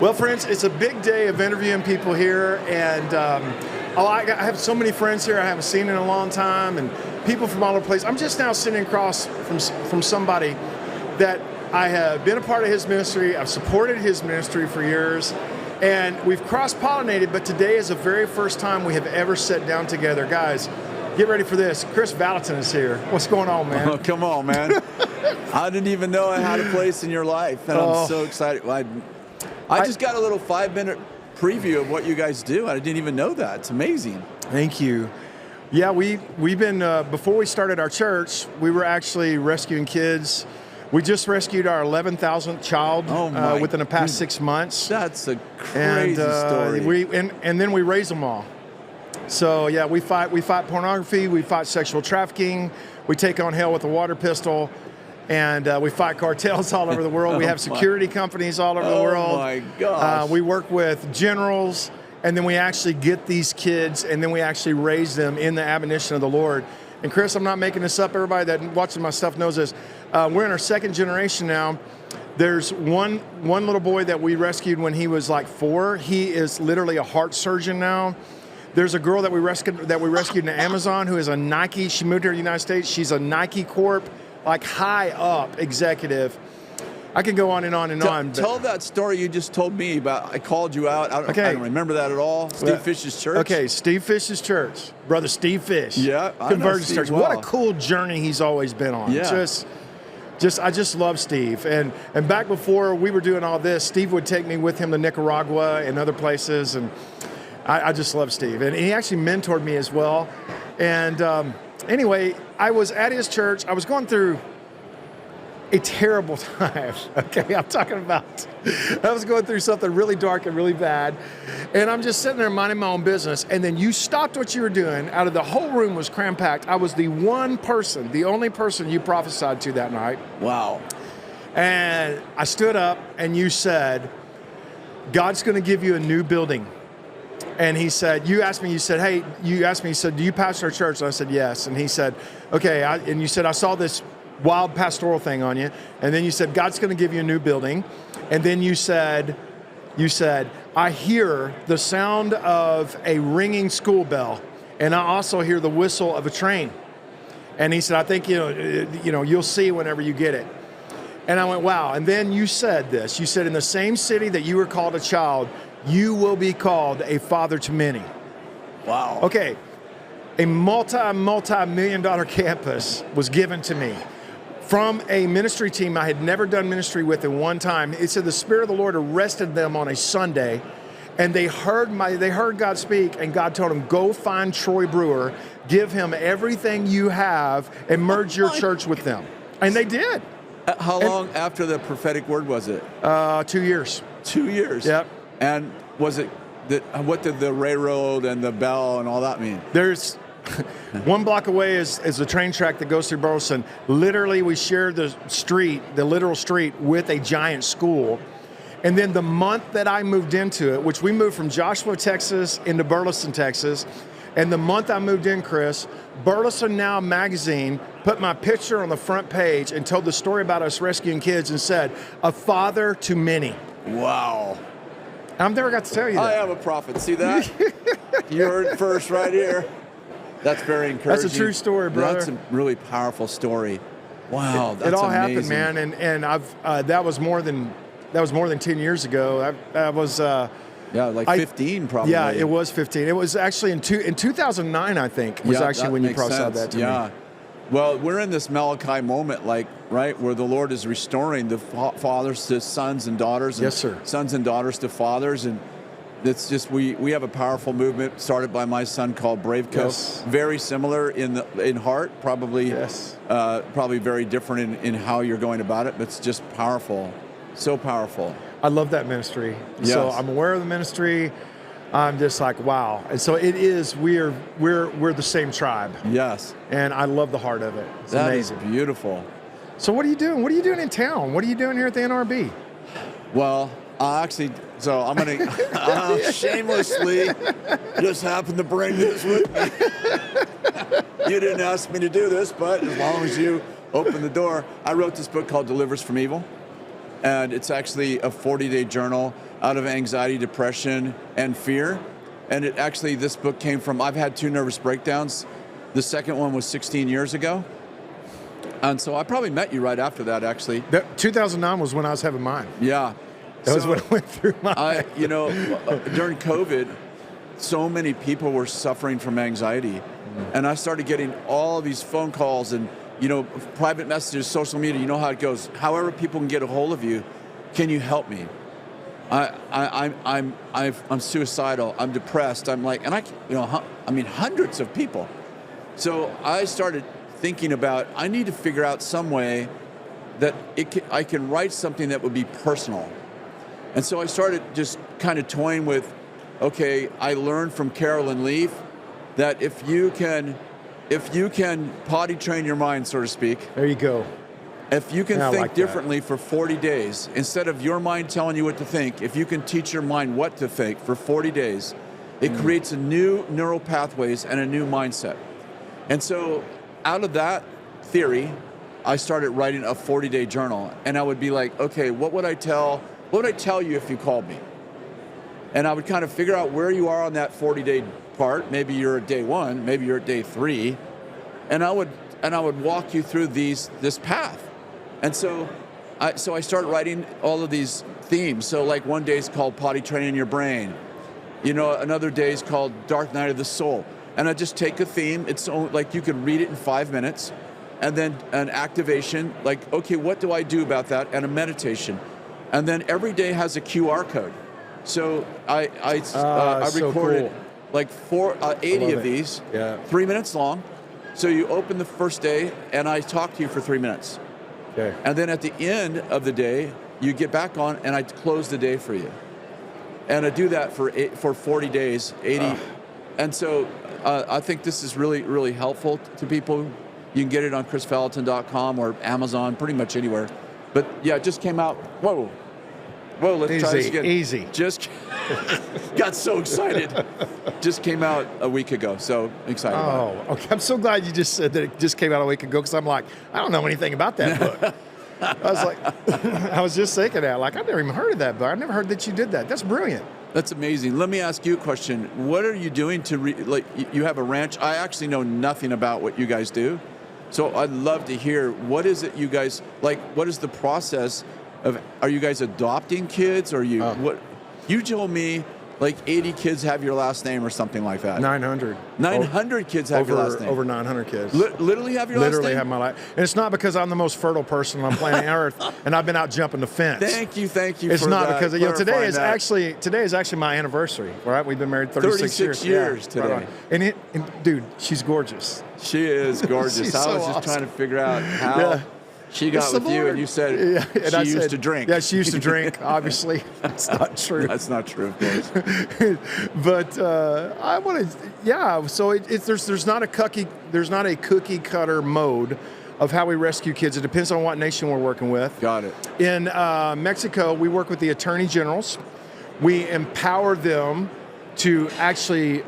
Well, friends, it's a big day of interviewing people here, and I have so many friends here I haven't seen in a long time, and people from all over the place. I'm just now sitting across from somebody that I have been a part of his ministry. I've supported his ministry for years, and we've cross-pollinated, but today is the very first time we have ever sat down together. Guys, get ready for this. Kris Vallatton is here. What's going on, man? Oh, come on, man. I didn't even know I had a place in your life, and I'm so excited. I just got a little 5-minute preview of what you guys do. I didn't even know that. It's amazing. Thank you. Yeah, we've been, before we started our church, we were actually rescuing kids. We just rescued our 11,000th child within the past 6 months. That's a crazy story. And then we raise them all. So yeah, we fight pornography, we fight sexual trafficking, we take on hell with a water pistol. And we fight cartels all over the world. We have security companies all over the world. Oh my gosh. We work with generals, and then we actually get these kids, and then we actually raise them in the admonition of the Lord. And Kris, I'm not making this up. Everybody that watching my stuff knows this. We're in our second generation now. There's one little boy that we rescued when he was like 4. He is literally a heart surgeon now. There's a girl that we rescued in the Amazon who is a Nike. She moved here to the United States. She's a Nike Corp, like high up executive. I can go on and on and on. Tell that story you just told me about. I called you out. I don't remember that at all. Steve Fish's church. Okay, Steve Fish's church. Brother Steve Fish. Yeah, Convergence Church. Well. What a cool journey he's always been on. Yeah. I just love Steve. And back before we were doing all this, Steve would take me with him to Nicaragua and other places. And I just love Steve. And he actually mentored me as well. And anyway, I was at his church. I was going through a terrible time. Okay, I was going through something really dark and really bad. And I'm just sitting there minding my own business. And then you stopped what you were doing. Out of the whole room was cram-packed. I was the only person you prophesied to that night. Wow. And I stood up and you said, God's going to give you a new building. And he said, you said, do you pastor a church? And I said, yes. And he said, okay. And you said, I saw this wild pastoral thing on you. And then you said, God's going to give you a new building. And then you said, I hear the sound of a ringing school bell. And I also hear the whistle of a train. And he said, I think, you'll see whenever you get it. And I went, wow. And then you said this. You said, in the same city that you were called a child, you will be called a father to many. Wow. Okay. A multi-million-dollar campus was given to me from a ministry team I had never done ministry with in one time. It said the Spirit of the Lord arrested them on a Sunday, and they heard God speak, and God told them, go find Troy Brewer, give him everything you have, and merge your church with them. And they did. How long after the prophetic word was it? 2 years. 2 years? Yep. And was it, what did the railroad and the bell and all that mean? There's 1 block away is the train track that goes through Burleson. Literally, we share the literal street with a giant school. And then the month that I moved into it, which we moved from Joshua, Texas into Burleson, Texas, and the month I moved in, Kris, Burleson Now magazine put my picture on the front page and told the story about us rescuing kids and said, a father to many. Wow. I've never got to tell you that. I am a prophet. See that? You heard it first right here. That's very encouraging. That's a true story, brother. That's a really powerful story. Wow, that's amazing. It all happened, man, and I've that was more than 10 years ago. I was 15 probably. Yeah, it was 15. It was actually in 2009, I think, was actually when you prophesied that to me. Well, we're in this Malachi moment, right, where the Lord is restoring the fathers to sons and daughters, and yes, sir. Sons and daughters to fathers, and it's just we have a powerful movement started by my son called Brave Co. Yes. Very similar in heart, probably, yes. Probably very different in how you're going about it, but it's just powerful, so powerful. I love that ministry. Yes. So I'm aware of the ministry. I'm just like, wow. And so it is, we're the same tribe. Yes. And I love the heart of it. It's that amazing. Is beautiful. So what are you doing? What are you doing in town? What are you doing here at the NRB? Well, so I'm going to shamelessly just happen to bring this with me. You didn't ask me to do this, but as long as you open the door. I wrote this book called Delivers from Evil. And it's actually a 40-day journal out of anxiety, depression, and fear. And this book came from, I've had 2 nervous breakdowns. The second one was 16 years ago. And so I probably met you right after that, actually. 2009 was when I was having mine. Yeah. That was when I went through mine. During COVID, so many people were suffering from anxiety. And I started getting all these phone calls and, private messages, social media, you know how it goes. However people can get a hold of you, can you help me? I'm suicidal. I'm depressed. I'm like, and hundreds of people. So I started thinking about, I need to figure out some way that I can write something that would be personal. And so I started just kind of toying with, okay, I learned from Carolyn Leaf that if you can potty train your mind, so to speak. There you go. If you can think differently for 40 days, instead of your mind telling you what to think, if you can teach your mind what to think for 40 days, it creates a new neural pathways and a new mindset. And so out of that theory, I started writing a 40-day journal. And I would be like, okay, what would I tell you if you called me? And I would kind of figure out where you are on that 40-day part. Maybe you're at day 1, maybe you're at day 3. And I would walk you through this path. And so I started writing all of these themes. So like one day is called Potty Training Your Brain. Another day is called Dark Night of the Soul. And I just take a theme. It's like you could read it in 5 minutes. And then an activation, like, okay, what do I do about that? And a meditation. And then every day has a QR code. So I recorded like 80 of these, 3 minutes long. So you open the first day and I talk to you for 3 minutes. Okay. And then at the end of the day, you get back on and I close the day for you. And I do that for 40 days, 80. And so I think this is really, really helpful to people. You can get it on KrisVallatton.com or Amazon, pretty much anywhere. But yeah, it just came out. Whoa, let's try this again. Easy. Just got so excited. Just came out a week ago, so excited about it. Okay. I'm so glad you just said that it just came out a week ago, because I'm like, I don't know anything about that book. I was just thinking that, like, I've never even heard of that book. I've never heard that you did that. That's brilliant. That's amazing. Let me ask you a question. What are you doing to, you have a ranch. I actually know nothing about what you guys do. So I'd love to hear, what is it you guys, what is the process of, are you guys adopting kids? Or what? You told me 80 kids have your last name or something like that. 900. 900 kids have your last name. Over 900 kids. Literally have your last name? Literally have my last name. And it's not because I'm the most fertile person on planet Earth and I've been out jumping the fence. Thank you It's for not that, because today is actually my anniversary, right? We've been married 36 years today. Right and dude, she's gorgeous. She is gorgeous. I was just trying to figure out how she got with you, and you said she used to drink. Yeah, she used to drink, obviously. That's not true. That's not true, of course. But I want to, so there's not a cookie cutter mode of how we rescue kids. It depends on what nation we're working with. Got it. In Mexico, we work with the attorney generals. We empower them to actually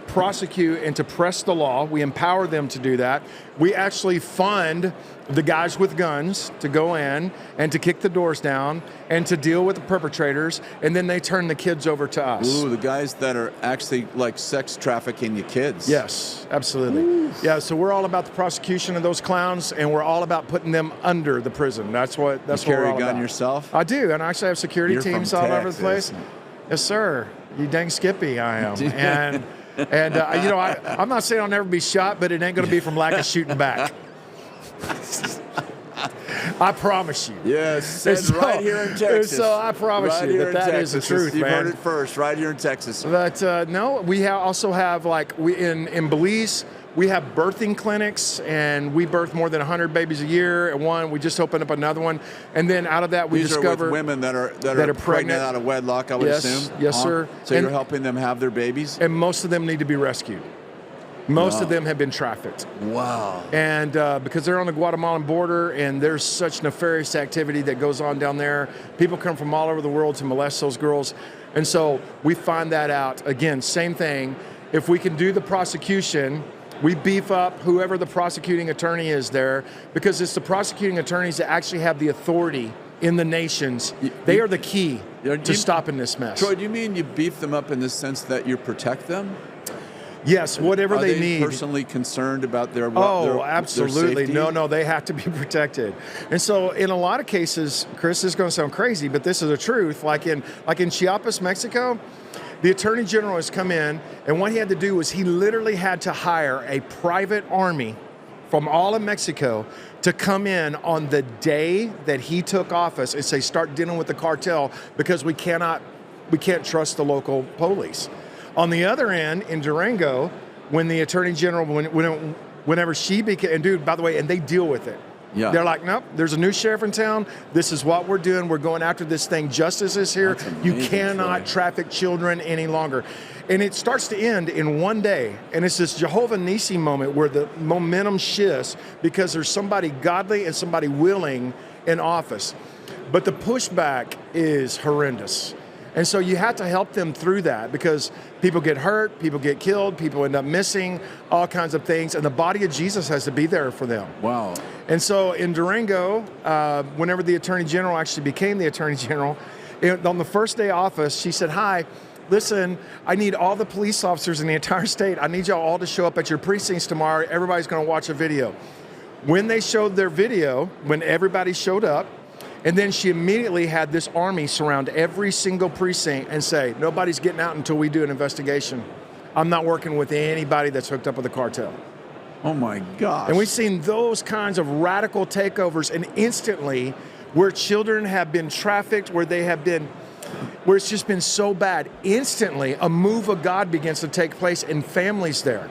prosecute and to press the law. We empower them to do that. We actually fund the guys with guns to go in and to kick the doors down and to deal with the perpetrators, and then they turn the kids over to us. Ooh, the guys that are actually sex trafficking the kids. Yes, absolutely. Ooh. Yeah, so we're all about the prosecution of those clowns, and we're all about putting them under the prison. That's what we're all about. You carry a gun yourself? I do, and I actually have security teams all over the place. Yes, sir. You dang Skippy, I am. And I'm not saying I'll never be shot, but it ain't going to be from lack of shooting back. I promise you. Yes, right here in Texas. So I promise you that is the truth, man. You've heard it first, right here in Texas. But no, we also have in Belize. We have birthing clinics, and we birth more than 100 babies a year. And we just opened up another one, and then out of that we discover these are with women that are pregnant out of wedlock. I would assume. Yes, sir. So you're helping them have their babies, and most of them need to be rescued. Most of them have been trafficked. Wow. And because they're on the Guatemalan border, and there's such nefarious activity that goes on down there. People come from all over the world to molest those girls, and so we find that out. Again, same thing. If we can do the prosecution, we beef up whoever the prosecuting attorney is there, because it's the prosecuting attorneys that actually have the authority in the nations. They are the key to stopping this mess. Troy, do you mean you beef them up in the sense that you protect them? Yes, whatever Are they need. Personally concerned about their absolutely. Their No, they have to be protected. And so in a lot of cases, Kris, this is going to sound crazy, but this is the truth. Like in Chiapas, Mexico, the Attorney General has come in, and what he had to do was he literally had to hire a private army from all of Mexico to come in on the day that he took office and say, start dealing with the cartel, because we can't trust the local police. On the other end, in Durango, when the Attorney General, whenever she became, and dude, by the way, and they deal with it. Yeah. They're like, nope, there's a new sheriff in town. This is what we're doing. We're going after this thing. Justice is here. You cannot traffic children any longer. And it starts to end in one day. And it's this Jehovah Nissi moment where the momentum shifts because there's somebody godly and somebody willing in office. But the pushback is horrendous. And so you have to help them through that, because people get hurt, people get killed, people end up missing, all kinds of things. And the body of Jesus has to be there for them. Wow. And so in Durango, whenever the Attorney General actually became the Attorney General, on the first day of office, she said, hi, listen, I need all the police officers in the entire state. I need y'all all to show up at your precincts tomorrow. Everybody's going to watch a video. When they showed their video, when everybody showed up, and then she immediately had this army surround every single precinct and say, nobody's getting out until we do an investigation. I'm not working with anybody that's hooked up with the cartel. Oh my gosh. And we've seen those kinds of radical takeovers, and instantly where children have been trafficked, where it's just been so bad, instantly a move of God begins to take place in families there.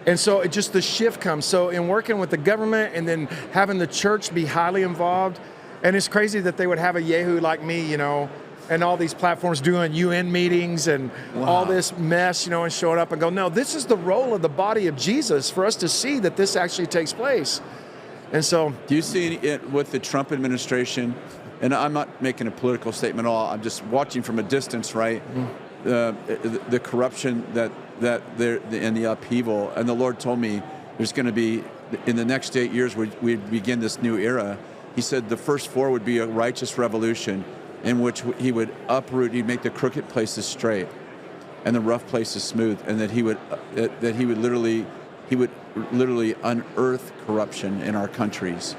And so the shift comes. So in working with the government and then having the church be highly involved, and it's crazy that they would have a Yahoo like me, and all these platforms doing UN meetings and all this mess, and showing up and go, no, this is the role of the body of Jesus for us to see that this actually takes place. And so, do you see it with the Trump administration? And I'm not making a political statement at all. I'm just watching from a distance, right? Mm-hmm. The corruption that there and the upheaval. And the Lord told me there's going to be, in the next 8 years, we begin this new era. He said the first 4 would be a righteous revolution in which he would uproot, he'd make the crooked places straight and the rough places smooth, and that he would literally unearth corruption in our countries.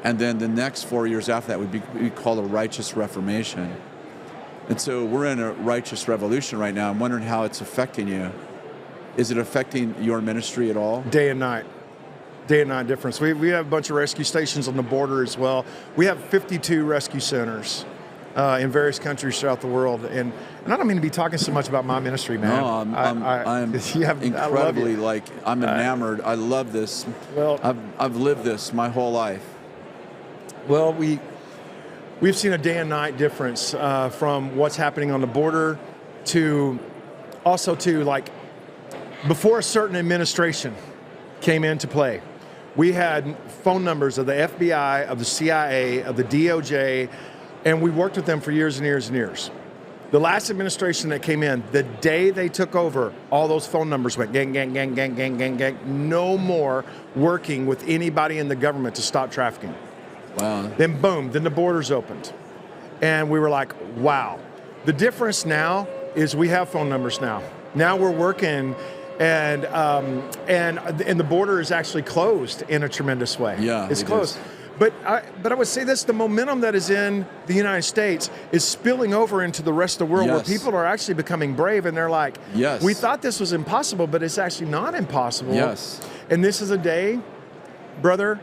And then the next 4 years after that would be called a righteous reformation. And so we're in a righteous revolution right now. I'm wondering how it's affecting you. Is it affecting your ministry at all? Day and night difference. We have a bunch of rescue stations on the border as well. We have 52 rescue centers in various countries throughout the world. And I don't mean to be talking so much about my ministry, man. No, I'm incredibly, I'm enamored. I love this. Well, I've lived this my whole life. Well, we've seen a day and night difference from what's happening on the border to before a certain administration came into play. We had phone numbers of the FBI, of the CIA, of the DOJ, and we worked with them for years and years and years. The last administration that came in, the day they took over, all those phone numbers went gang, gang, gang, gang, gang, gang, gang. No more working with anybody in the government to stop trafficking. Wow. Then boom, then the borders opened. And we were like, wow. The difference now is we have phone numbers now. Now we're working, and the border is actually closed in a tremendous way. Yeah, it's closed. But I would say this: the momentum that is in the United States is spilling over into the rest of the world, where people are actually becoming brave, and they're like, yes, we thought this was impossible, but it's actually not impossible. Yes. And this is a day, brother,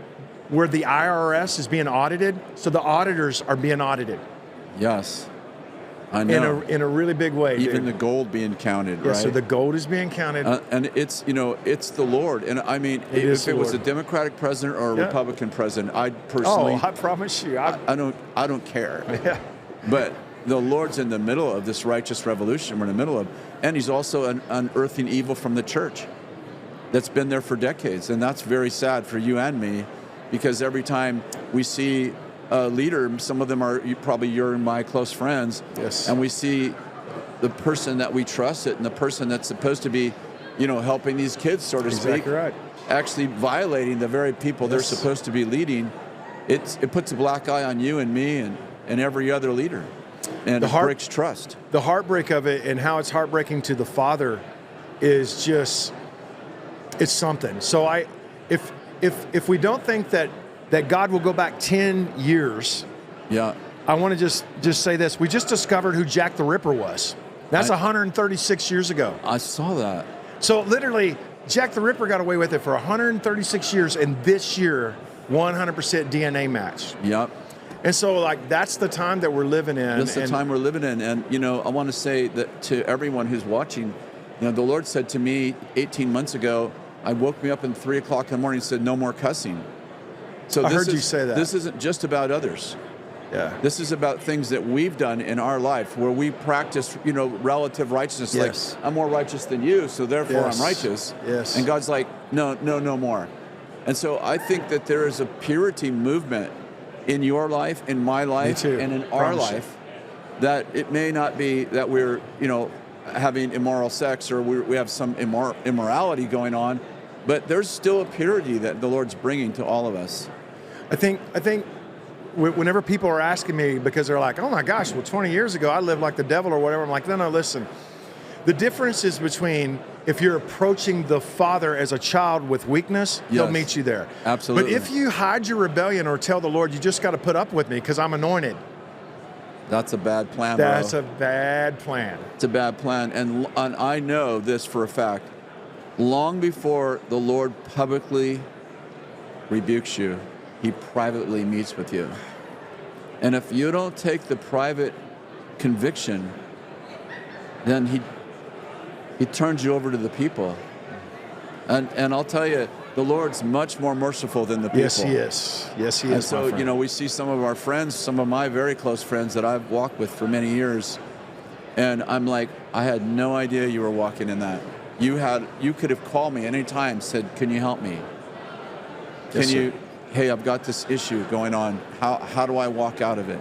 where the IRS is being audited, so the auditors are being audited. Yes. I know. In a really big way. Even the gold being counted, right? Yeah, so the gold is being counted. And it's the Lord. And I mean, if it was a Democratic president or a Republican president, I'd personally... Oh, I promise you. I don't care. Yeah. But the Lord's in the middle of this righteous revolution we're in the middle of. And he's also unearthing evil from the church that's been there for decades. And that's very sad for you and me, because every time we see a leader, some of them are probably your and my close friends, yes, and we see the person that we trusted and the person that's supposed to be, helping these kids, so to speak, right, actually violating the very people they're supposed to be leading. it puts a black eye on you and me and every other leader. And it breaks trust. The heartbreak of it and how it's heartbreaking to the father is just, it's something. So if we don't think that God will go back 10 years, yeah, I want to just say this. We just discovered who Jack the Ripper was. That's 136 years ago. I saw that. So literally, Jack the Ripper got away with it for 136 years, and this year, 100% DNA match. Yep. And so, like, that's the time that we're living in. That's the time we're living in. And, you know, I want to say that to everyone who's watching, you know, the Lord said to me 18 months ago, I woke me up at 3 o'clock in the morning and said, no more cussing. So I heard you say that. This isn't just about others. Yeah. This is about things that we've done in our life where we practice, you know, relative righteousness. Yes. Like, I'm more righteous than you, so therefore Yes. I'm righteous. Yes. And God's like, no more. And so I think that there is a purity movement in your life, in my life, and in our life, that it may not be that we're, you know, having immoral sex or we have some immorality going on, but there's still a purity that the Lord's bringing to all of us. I think whenever people are asking me, because they're like, oh my gosh, well, 20 years ago I lived like the devil or whatever, I'm like, no, listen. The difference is between if you're approaching the Father as a child with weakness, He'll meet you there. Absolutely. But if you hide your rebellion or tell the Lord, you just got to put up with me because I'm anointed. That's a bad plan, bro. That's a bad plan. It's a bad plan. And I know this for a fact. Long before the Lord publicly rebukes you, He privately meets with you. And if you don't take the private conviction, then He turns you over to the people. And I'll tell you, the Lord's much more merciful than the people. Yes, He is. Yes, He is. And so, you know, we see some of our friends, some of my very close friends that I've walked with for many years, and I'm like, I had no idea you were walking in that. You could have called me anytime, said, can you help me? Hey, I've got this issue going on. How do I walk out of it?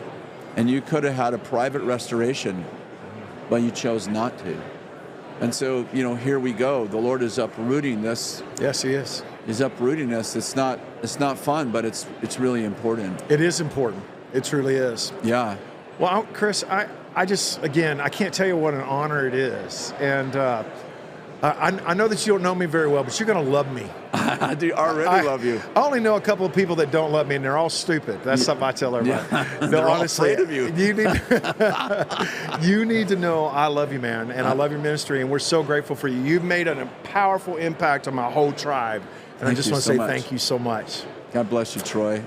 And you could have had a private restoration, but you chose not to. And so, you know, here we go. The Lord is uprooting this. Yes, He is. He's uprooting this. It's not fun, but it's really important. It is important. It truly is. Yeah. Well, Kris, I just, again, I can't tell you what an honor it is. And I know that you don't know me very well, but you're going to love me. I do already love you. I only know a couple of people that don't love me, and they're all stupid. That's something I tell everybody. Yeah. They're honestly, all afraid of you. You need to know I love you, man, and I love your ministry, and we're so grateful for you. You've made a powerful impact on my whole tribe, and I just want to say thank you so much. God bless you, Troy.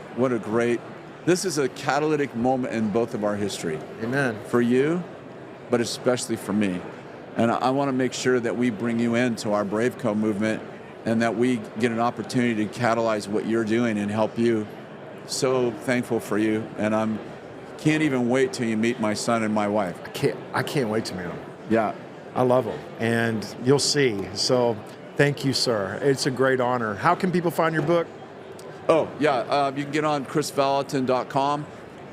This is a catalytic moment in both of our history. Amen. For you, but especially for me. And I want to make sure that we bring you into our Brave Co movement and that we get an opportunity to catalyze what you're doing and help you. So thankful for you. And I can't even wait till you meet my son and my wife. I can't wait to meet them. Yeah. I love them. And you'll see. So thank you, sir. It's a great honor. How can people find your book? Oh, yeah. You can get on KrisVallatton.com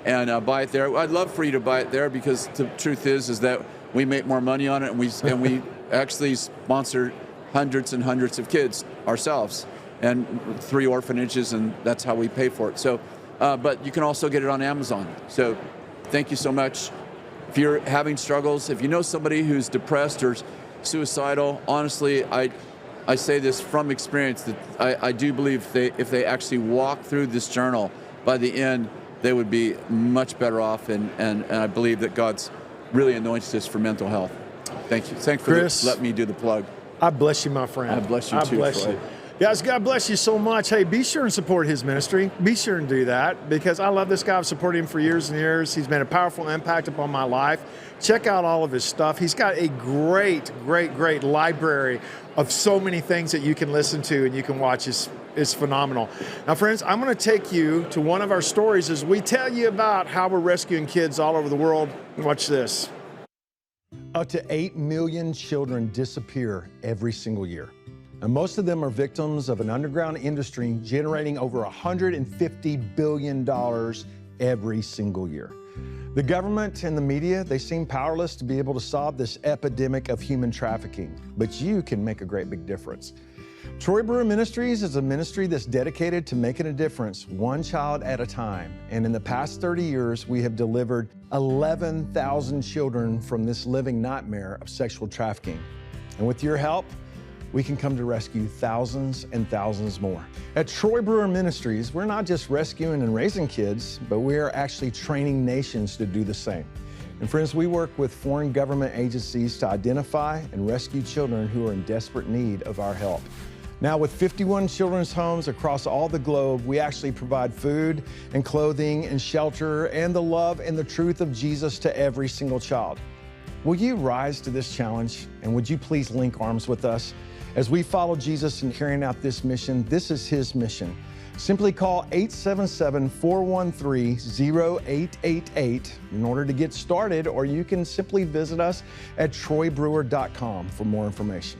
and buy it there. I'd love for you to buy it there because the truth is that we make more money on it, and we actually sponsor hundreds and hundreds of kids ourselves, and 3 orphanages, and that's how we pay for it. So, but you can also get it on Amazon. So, thank you so much. If you're having struggles, if you know somebody who's depressed or suicidal, honestly, I say this from experience that I do believe if they actually walk through this journal, by the end, they would be much better off, and I believe that God's really anoints us for mental health. Thank you. Thanks for letting me do the plug. I bless you, my friend. I bless you too, Troy. Guys, God bless you so much. Hey, be sure and support his ministry. Be sure and do that because I love this guy. I've supported him for years and years. He's made a powerful impact upon my life. Check out all of his stuff. He's got a great library of so many things that you can listen to and you can watch. It's phenomenal. Now, friends, I'm going to take you to one of our stories as we tell you about how we're rescuing kids all over the world. Watch this. Up to 8 million children disappear every single year. And most of them are victims of an underground industry generating over $150 billion every single year. The government and the media, they seem powerless to be able to solve this epidemic of human trafficking, but you can make a great big difference. Troy Brewer Ministries is a ministry that's dedicated to making a difference one child at a time. And in the past 30 years, we have delivered 11,000 children from this living nightmare of sexual trafficking. And with your help, we can come to rescue thousands and thousands more. At Troy Brewer Ministries, we're not just rescuing and raising kids, but we are actually training nations to do the same. And friends, we work with foreign government agencies to identify and rescue children who are in desperate need of our help. Now, with 51 children's homes across all the globe, we actually provide food and clothing and shelter and the love and the truth of Jesus to every single child. Will you rise to this challenge? And would you please link arms with us? As we follow Jesus in carrying out this mission, this is his mission. Simply call 877-413-0888 in order to get started, or you can simply visit us at troybrewer.com for more information.